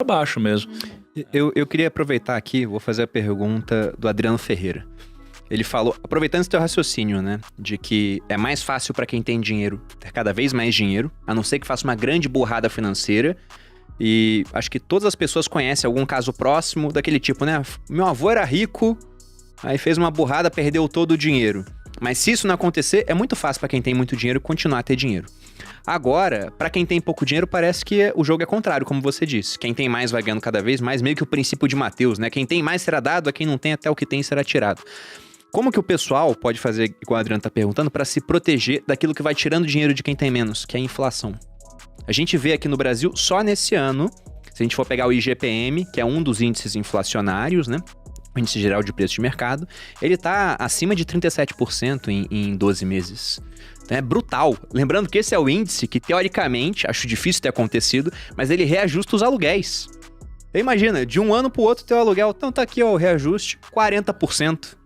baixo mesmo. Eu queria aproveitar aqui, vou fazer a pergunta do Adriano Ferreira. Ele falou, aproveitando esse teu raciocínio, né, de que é mais fácil para quem tem dinheiro ter cada vez mais dinheiro, a não ser que faça uma grande burrada financeira. E acho que todas as pessoas conhecem algum caso próximo daquele tipo, né? Meu avô era rico, aí fez uma burrada, perdeu todo o dinheiro. Mas se isso não acontecer, é muito fácil para quem tem muito dinheiro continuar a ter dinheiro. Agora, para quem tem pouco dinheiro, parece que o jogo é contrário, como você disse. Quem tem mais vai ganhando cada vez mais, meio que o princípio de Mateus, né? Quem tem mais será dado, a quem não tem, até o que tem será tirado. Como que o pessoal pode fazer, igual o Adriano tá perguntando, para se proteger daquilo que vai tirando dinheiro de quem tem menos, que é a inflação? A gente vê aqui no Brasil, só nesse ano, se a gente for pegar o IGPM, que é um dos índices inflacionários, né? O índice geral de preço de mercado, ele tá acima de 37% em 12 meses. Então é brutal. Lembrando que esse é o índice que, teoricamente, acho difícil ter acontecido, mas ele reajusta os aluguéis. Então imagina, de um ano pro outro teu aluguel, então tá aqui ó, o reajuste, 40%.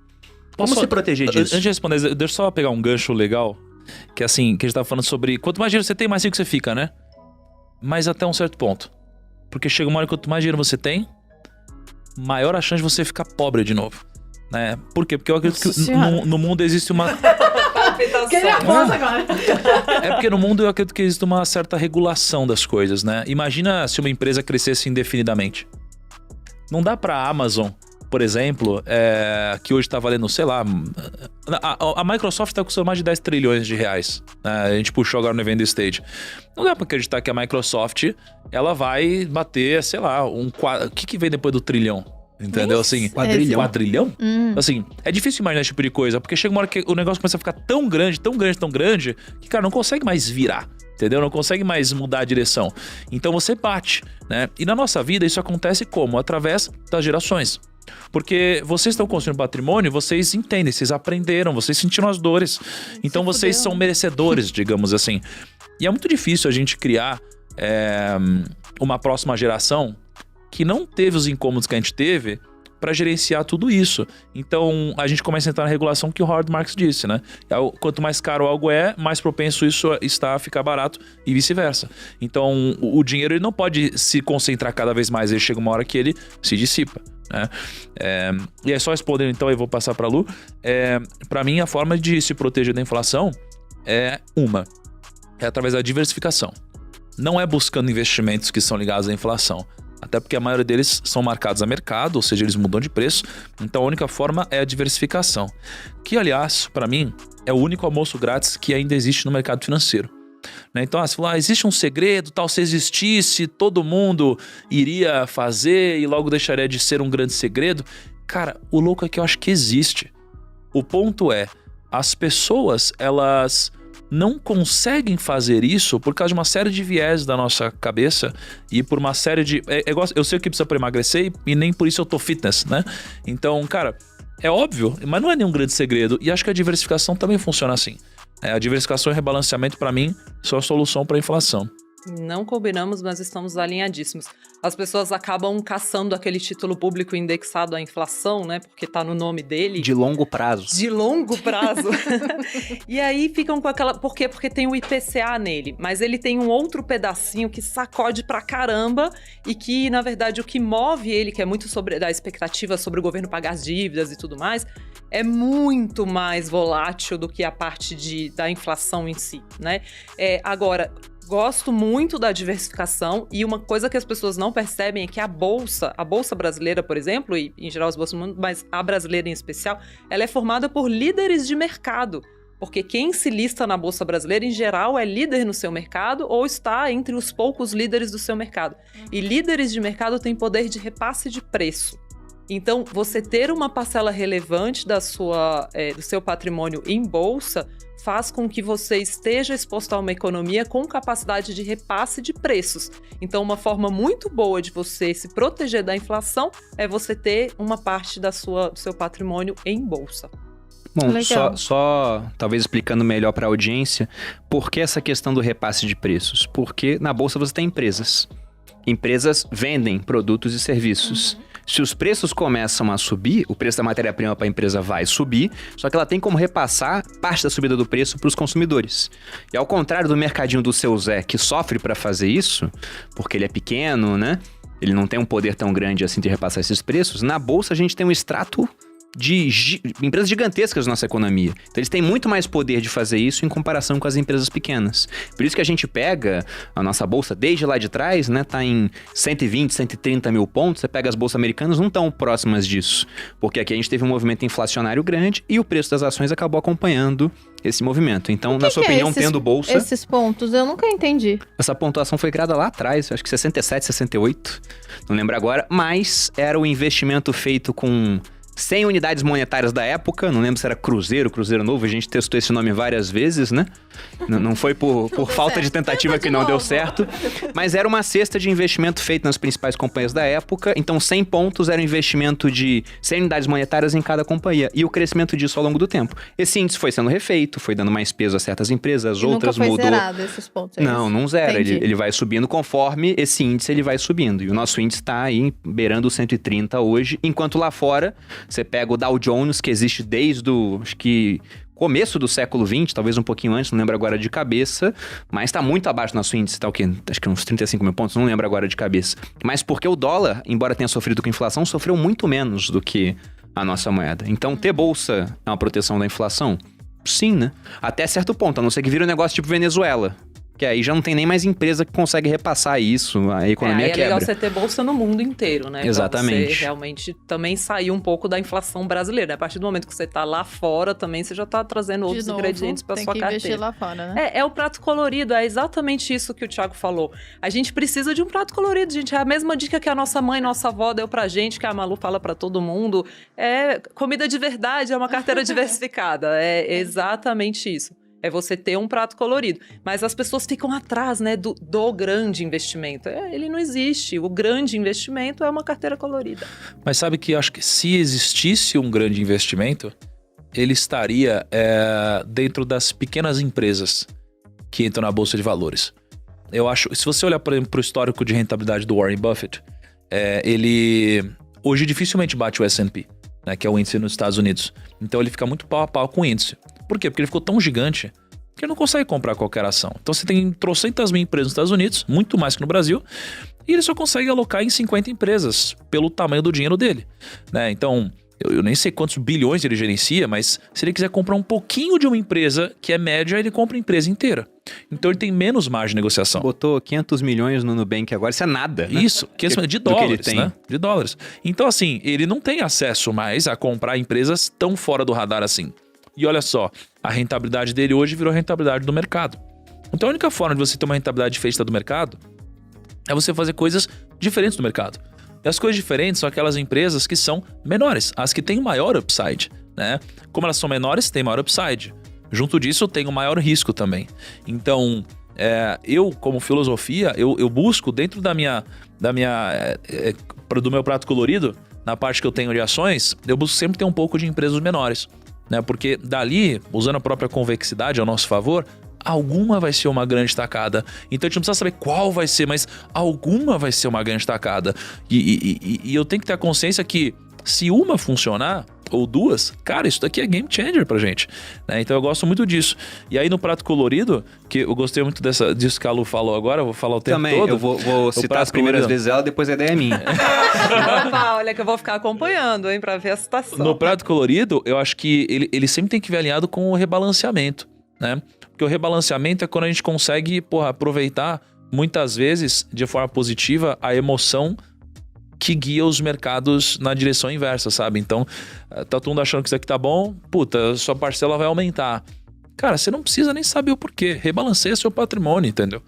Como se proteger disso? Antes de responder, deixa eu só pegar um gancho legal, que assim, que a gente tava falando sobre quanto mais dinheiro você tem, mais rico você fica, né? Mas até um certo ponto. Porque chega uma hora que quanto mais dinheiro você tem, maior a chance de você ficar pobre de novo, né? Por quê? Porque eu acredito que no mundo existe uma... Queria aposta agora. É porque no mundo eu acredito que existe uma certa regulação das coisas, né? Imagina se uma empresa crescesse indefinidamente. Não dá pra Amazon, por exemplo, que hoje tá valendo, sei lá... A Microsoft tá custando mais de 10 trilhões de reais. Né? A gente puxou agora no evento stage. Não dá pra acreditar que a Microsoft, ela vai bater, sei lá, o que vem depois do trilhão? Entendeu? Assim, quadrilhão? Assim, é difícil imaginar esse tipo de coisa, porque chega uma hora que o negócio começa a ficar tão grande, que, cara, não consegue mais virar. Entendeu? Não consegue mais mudar a direção. Então você bate, né? E na nossa vida isso acontece como? Através das gerações. Porque vocês estão construindo patrimônio, vocês entendem, vocês aprenderam, vocês sentiram as dores. Então vocês são merecedores, digamos assim. E é muito difícil a gente criar uma próxima geração que não teve os incômodos que a gente teve para gerenciar tudo isso. Então a gente começa a entrar na regulação que o Howard Marks disse, né? Quanto mais caro algo é, mais propenso isso está a ficar barato e vice-versa. Então o dinheiro ele não pode se concentrar cada vez mais, ele chega uma hora que ele se dissipa. Né? E é só respondendo então, eu vou passar para a Lu. Para mim a forma de se proteger da inflação é através da diversificação. Não é buscando investimentos que são ligados à inflação. Até porque a maioria deles são marcados a mercado, ou seja, eles mudam de preço. Então a única forma é a diversificação. Que, aliás, para mim, é o único almoço grátis que ainda existe no mercado financeiro. Né? Então, você falou, existe um segredo, tal, se existisse, todo mundo iria fazer e logo deixaria de ser um grande segredo. Cara, o louco é que eu acho que existe. O ponto é, as pessoas, elas não conseguem fazer isso por causa de uma série de viés da nossa cabeça e por uma série de... eu sei o que precisa para emagrecer e nem por isso eu tô fitness, né? Então, cara, é óbvio, mas não é nenhum grande segredo. E acho que a diversificação também funciona assim. A diversificação e rebalanceamento, para mim, são a solução para a inflação. Não combinamos, mas estamos alinhadíssimos. As pessoas acabam caçando aquele título público indexado à inflação, né? Porque tá no nome dele. De longo prazo. De longo prazo. E aí ficam com aquela... Por quê? Porque tem o IPCA nele. Mas ele tem um outro pedacinho que sacode pra caramba e que, na verdade, o que move ele, que é muito sobre da expectativa sobre o governo pagar as dívidas e tudo mais, é muito mais volátil do que a parte da inflação em si, né? Agora... Gosto muito da diversificação e uma coisa que as pessoas não percebem é que a bolsa brasileira, por exemplo, e em geral as bolsas do mundo, mas a brasileira em especial, ela é formada por líderes de mercado. Porque quem se lista na bolsa brasileira, em geral, é líder no seu mercado ou está entre os poucos líderes do seu mercado. E líderes de mercado têm poder de repasse de preço. Então, você ter uma parcela relevante do seu patrimônio em bolsa faz com que você esteja exposto a uma economia com capacidade de repasse de preços. Então, uma forma muito boa de você se proteger da inflação é você ter uma parte do seu patrimônio em bolsa. Bom, só talvez explicando melhor para a audiência, por que essa questão do repasse de preços? Porque na bolsa você tem empresas. Empresas vendem produtos e serviços. Se os preços começam a subir, o preço da matéria-prima para a empresa vai subir, só que ela tem como repassar parte da subida do preço para os consumidores. E ao contrário do mercadinho do seu Zé, que sofre para fazer isso, porque ele é pequeno, né? ele não tem um poder tão grande assim de repassar esses preços. Na bolsa a gente tem um extrato de empresas gigantescas na nossa economia. Então eles têm muito mais poder de fazer isso em comparação com as empresas pequenas. Por isso que a gente pega a nossa bolsa desde lá de trás, né, tá em 120, 130 mil pontos, você pega as bolsas americanas, não estão próximas disso. Porque aqui a gente teve um movimento inflacionário grande e o preço das ações acabou acompanhando esse movimento. Então, na sua opinião, tendo bolsa... Esses pontos, eu nunca entendi. Essa pontuação foi criada lá atrás, acho que 67, 68, não lembro agora, mas era o investimento feito com 100 unidades monetárias da época, não lembro se era Cruzeiro Novo, a gente testou esse nome várias vezes, né? Não foi por falta de tentativa que não deu certo, mas era uma cesta de investimento feito nas principais companhias da época, então 100 pontos era um investimento de 100 unidades monetárias em cada companhia, e o crescimento disso ao longo do tempo. Esse índice foi sendo refeito, foi dando mais peso a certas empresas, as outras mudou. Nunca foi zerado esses pontos? Não zera, ele vai subindo conforme esse índice ele vai subindo, e o nosso índice está aí beirando os 130 hoje, enquanto lá fora você pega o Dow Jones, que existe desde acho que começo do século XX, talvez um pouquinho antes, não lembro agora de cabeça, mas está muito abaixo do nosso índice, tá o quê? Acho que uns 35 mil pontos, não lembro agora de cabeça. Mas porque o dólar, embora tenha sofrido com a inflação, sofreu muito menos do que a nossa moeda. Então, ter bolsa é uma proteção da inflação? Sim, né? Até certo ponto, a não ser que vire um negócio tipo Venezuela. Que aí já não tem nem mais empresa que consegue repassar isso, a economia quebra. É legal você ter bolsa no mundo inteiro, né? Exatamente. Pra você realmente também sair um pouco da inflação brasileira. A partir do momento que você tá lá fora também, você já tá trazendo outros ingredientes pra sua carteira. Tem que investir lá fora, né? É o prato colorido, é exatamente isso que o Thiago falou. A gente precisa de um prato colorido, gente. É a mesma dica que a nossa mãe, nossa avó deu pra gente, que a Malu fala pra todo mundo. É comida de verdade, é uma carteira diversificada. É exatamente isso. É você ter um prato colorido. Mas as pessoas ficam atrás, né, do grande investimento. Ele não existe. O grande investimento é uma carteira colorida. Mas sabe que eu acho que se existisse um grande investimento, ele estaria dentro das pequenas empresas que entram na Bolsa de Valores. Eu acho, se você olhar, por exemplo, para o histórico de rentabilidade do Warren Buffett, ele hoje dificilmente bate o S&P, né, que é o índice nos Estados Unidos. Então ele fica muito pau a pau com o índice. Por quê? Porque ele ficou tão gigante que ele não consegue comprar qualquer ação. Então você tem trocentas mil empresas nos Estados Unidos, muito mais que no Brasil, e ele só consegue alocar em 50 empresas pelo tamanho do dinheiro dele, né? Então, eu nem sei quantos bilhões ele gerencia, mas se ele quiser comprar um pouquinho de uma empresa que é média, ele compra a empresa inteira. Então ele tem menos margem de negociação. Botou 500 milhões no Nubank agora, isso é nada, né? Isso, 500 milhões de dólares, né? De dólares. Então assim, ele não tem acesso mais a comprar empresas tão fora do radar assim. E olha só, a rentabilidade dele hoje virou a rentabilidade do mercado. Então a única forma de você ter uma rentabilidade feita do mercado é você fazer coisas diferentes do mercado. E as coisas diferentes são aquelas empresas que são menores, as que têm maior upside, né? Como elas são menores, tem maior upside. Junto disso, tem um maior risco também. Então, eu, como filosofia, eu busco dentro do meu prato colorido, na parte que eu tenho de ações, eu busco sempre ter um pouco de empresas menores, né? Porque dali, usando a própria convexidade ao nosso favor, alguma vai ser uma grande tacada. Então a gente não precisa saber qual vai ser, mas alguma vai ser uma grande tacada. E eu tenho que ter a consciência que se uma funcionar, ou duas, cara, isso daqui é game changer pra gente, né? Então eu gosto muito disso. E aí no prato colorido, que eu gostei muito disso que a Lu falou agora, eu vou falar o tempo também, todo. Eu vou citar as primeiras vezes ela, depois a ideia é minha. Opa, olha que eu vou ficar acompanhando, hein, pra ver a situação. No prato colorido, eu acho que ele sempre tem que vir alinhado com o rebalanceamento, né? Porque o rebalanceamento é quando a gente consegue, aproveitar muitas vezes, de forma positiva, a emoção que guia os mercados na direção inversa, sabe? Então, tá todo mundo achando que isso aqui tá bom, sua parcela vai aumentar. Cara, você não precisa nem saber o porquê. Rebalanceia seu patrimônio, entendeu?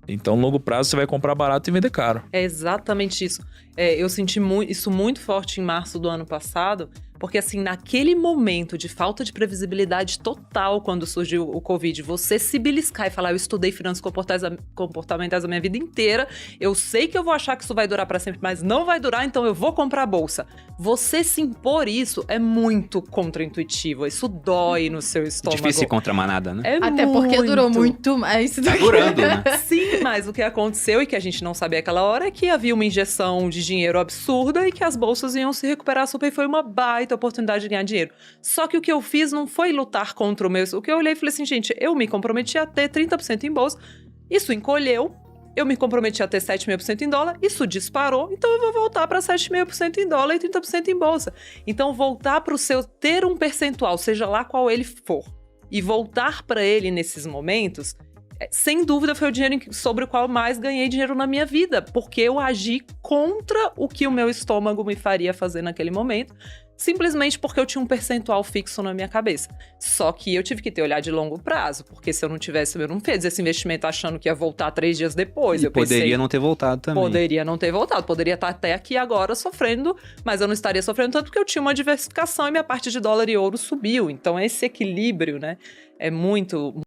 Então, no longo prazo, você vai comprar barato e vender caro. É exatamente isso. Eu senti isso muito forte em março do ano passado, porque assim, naquele momento de falta de previsibilidade total, quando surgiu o Covid, você se beliscar e falar, eu estudei finanças comportamentais a minha vida inteira, eu sei que eu vou achar que isso vai durar para sempre, mas não vai durar, então eu vou comprar a bolsa. Você se impor isso é muito contraintuitivo, isso dói no seu estômago. Difícil ir contra a manada, né? Até porque durou muito mais. Tá durando, né? Sim, mas o que aconteceu e que a gente não sabia aquela hora é que havia uma injeção de dinheiro absurda e que as bolsas iam se recuperar super e foi uma baita oportunidade de ganhar dinheiro. Só que o que eu fiz não foi lutar contra o meu... O que eu olhei e falei assim, gente, eu me comprometi a ter 30% em bolsa, isso encolheu, eu me comprometi a ter 7,5% em dólar, isso disparou, então eu vou voltar para 7,5% em dólar e 30% em bolsa. Então, voltar para o seu, ter um percentual, seja lá qual ele for, e voltar para ele nesses momentos, sem dúvida foi o dinheiro sobre o qual mais ganhei dinheiro na minha vida, porque eu agi contra o que o meu estômago me faria fazer naquele momento, simplesmente porque eu tinha um percentual fixo na minha cabeça. Só que eu tive que ter olhar de longo prazo, porque se eu não tivesse, eu não fiz esse investimento achando que ia voltar 3 dias depois. E poderia não ter voltado também. Poderia não ter voltado, poderia estar até aqui agora sofrendo, mas eu não estaria sofrendo tanto porque eu tinha uma diversificação e minha parte de dólar e ouro subiu. Então esse equilíbrio, né, é muito